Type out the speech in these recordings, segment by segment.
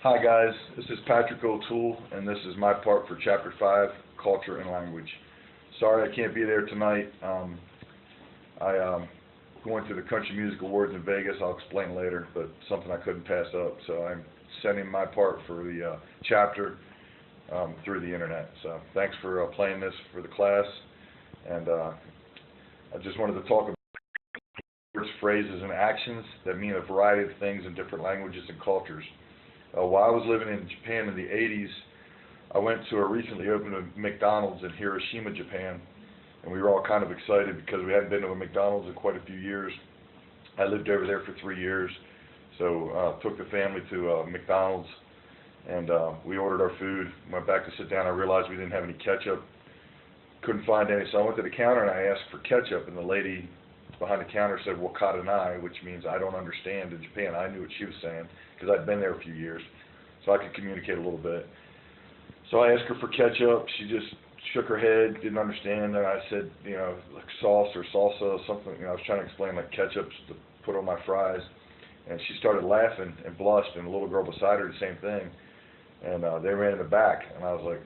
Hi guys, this is Patrick O'Toole, and this is my part for Chapter 5, Culture and Language. Sorry I can't be there tonight. I going to the Country Music Awards in Vegas. I'll explain later, but something I couldn't pass up, so I'm sending my part for the chapter through the internet. So thanks for playing this for the class, and I just wanted to talk about words, phrases, and actions that mean a variety of things in different languages and cultures. While I was living in Japan in the 80s, I went to a recently opened McDonald's in Hiroshima, Japan, and we were all kind of excited because we hadn't been to a McDonald's in quite a few years. I lived over there for 3 years, so took the family to McDonald's, and we ordered our food, went back to sit down. I realized we didn't have any ketchup, couldn't find any, so I went to the counter and I asked for ketchup, and the lady behind the counter said "wakaranai," which means I don't understand in Japan. I knew what she was saying because I'd been there a few years, so I could communicate a little bit. So I asked her for ketchup. She just shook her head, didn't understand, and I said, like sauce or salsa, something. I was trying to explain like ketchup to put on my fries, and she started laughing and blushed, and the little girl beside her the same thing, and they ran in the back, and I was like,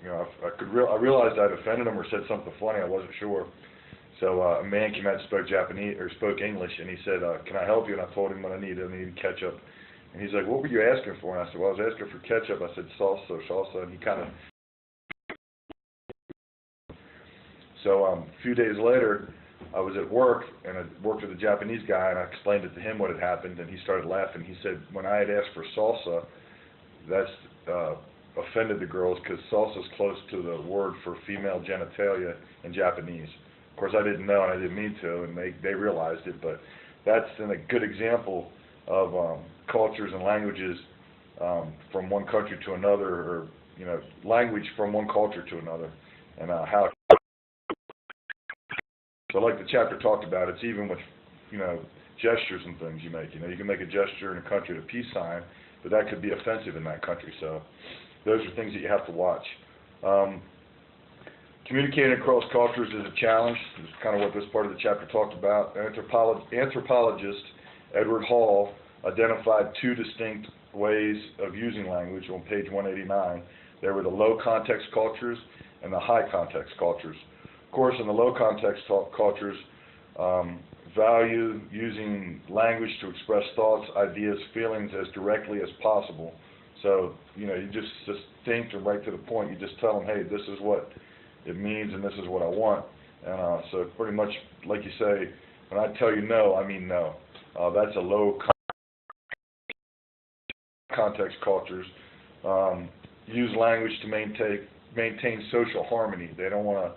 I realized I'd offended them or said something funny. I wasn't sure. So a man came out and spoke English, and he said, "Can I help you?" And I told him what I needed. I needed ketchup. And he's like, "What were you asking for?" And I said, "Well, I was asking for ketchup." I said, salsa, and he kind of. So a few days later, I was at work, and I worked with a Japanese guy, and I explained it to him what had happened, and he started laughing. He said, when I had asked for salsa, that's offended the girls because salsa is close to the word for female genitalia in Japanese. Of course, I didn't know, and I didn't mean to, and they realized it, but that's a good example of cultures and languages from one country to another, or, language from one culture to another, and how, so like the chapter talked about, it's even with, gestures and things you make. You can make a gesture in a country, a peace sign, but that could be offensive in that country, so those are things that you have to watch. Communicating across cultures is a challenge. This is kind of what this part of the chapter talked about. Anthropologist Edward Hall identified two distinct ways of using language on page 189. There were the low context cultures and the high context cultures. Of course, in the low context cultures, value using language to express thoughts, ideas, feelings as directly as possible. So, you just succinct and right to the point. You just tell them, hey, this is what it means, and this is what I want. And so pretty much, like you say, when I tell you no, I mean no. That's a low context cultures. Use language to maintain social harmony. They don't want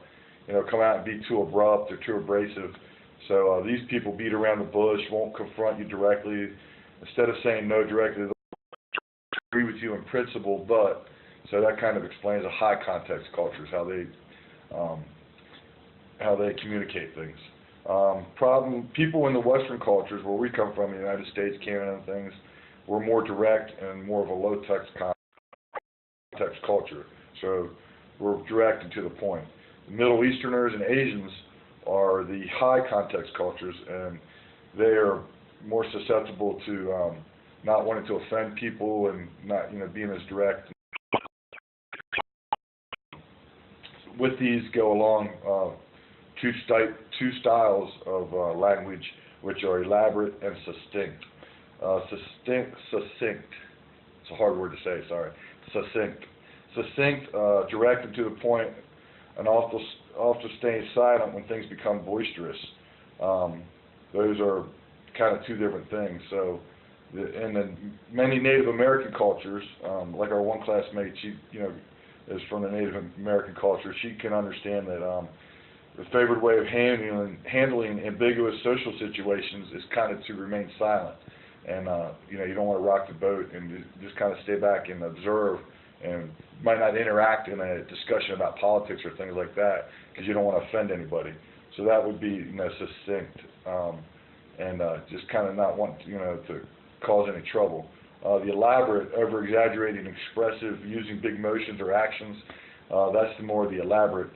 to, come out and be too abrupt or too abrasive. So these people beat around the bush, won't confront you directly. Instead of saying no directly, they'll agree with you in principle, but. So that kind of explains the high context cultures, how they communicate things. People in the Western cultures, where we come from, the United States, Canada, and things, we're more direct and more of a low context culture. So we're direct and to the point. The Middle Easterners and Asians are the high context cultures, and they are more susceptible to not wanting to offend people and not, being as direct. With these go along two styles of language, which are elaborate and succinct. Succinct. It's a hard word to say. Sorry. Succinct, direct and to the point, and often staying silent when things become boisterous. Those are kind of two different things. So, in the many Native American cultures, like our one classmate, she, is from the Native American culture, she can understand that the favored way of handling ambiguous social situations is kind of to remain silent. And, you don't want to rock the boat and just kind of stay back and observe, and might not interact in a discussion about politics or things like that because you don't want to offend anybody. So that would be, succinct, and just kind of not want, to cause any trouble. The elaborate, over-exaggerating, expressive, using big motions or actions, that's the elaborate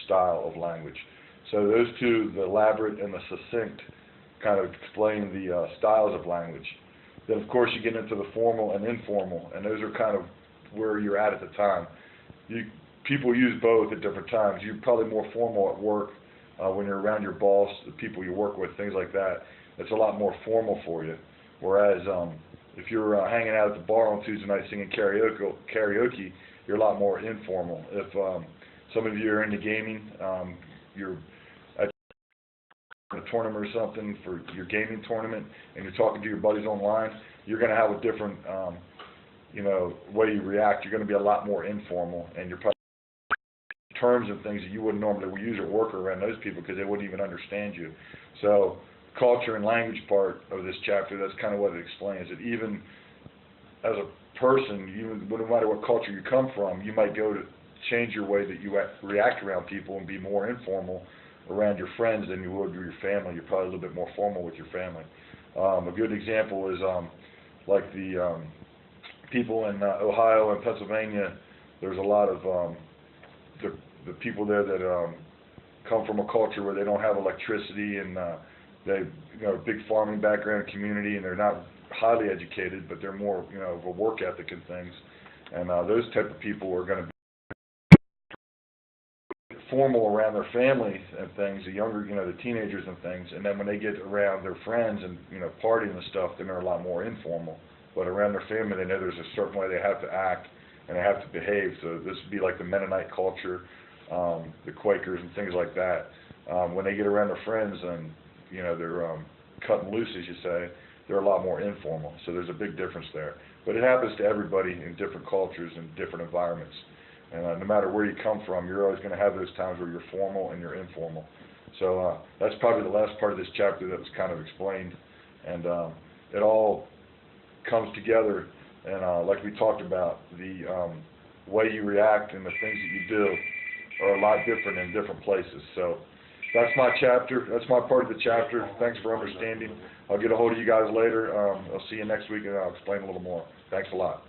style of language. So those two, the elaborate and the succinct, kind of explain the styles of language. Then of course you get into the formal and informal, and those are kind of where you're at the time. People use both at different times. You're probably more formal at work when you're around your boss, the people you work with, things like that. It's a lot more formal for you. Whereas if you're hanging out at the bar on Tuesday night singing karaoke, you're a lot more informal. If some of you are into gaming, you're at a tournament or something for your gaming tournament, and you're talking to your buddies online, you're going to have a different, way you react. You're going to be a lot more informal, and you're probably terms and things that you wouldn't normally use at work around those people because they wouldn't even understand you. So culture and language part of this chapter, that's kind of what it explains. That even as a person, no matter what culture you come from, you might go to change your way that you react around people and be more informal around your friends than you would with your family. You're probably a little bit more formal with your family. A good example is like the people in Ohio and Pennsylvania. There's a lot of the people there that come from a culture where they don't have electricity, and they a big farming background community, and they're not highly educated, but they're more of a work ethic and things. And those type of people are going to be formal around their families and things, the younger, the teenagers and things. And then when they get around their friends and partying and stuff, then they're a lot more informal. But around their family, they know there's a certain way they have to act and they have to behave. So this would be like the Mennonite culture, the Quakers and things like that. When they get around their friends and they're cutting loose, as you say, they're a lot more informal. So there's a big difference there. But it happens to everybody in different cultures and different environments. And no matter where you come from, you're always going to have those times where you're formal and you're informal. So that's probably the last part of this chapter that was kind of explained. And it all comes together. And like we talked about, the way you react and the things that you do are a lot different in different places. So that's my chapter. That's my part of the chapter. Thanks for understanding. I'll get a hold of you guys later. I'll see you next week, and I'll explain a little more. Thanks a lot.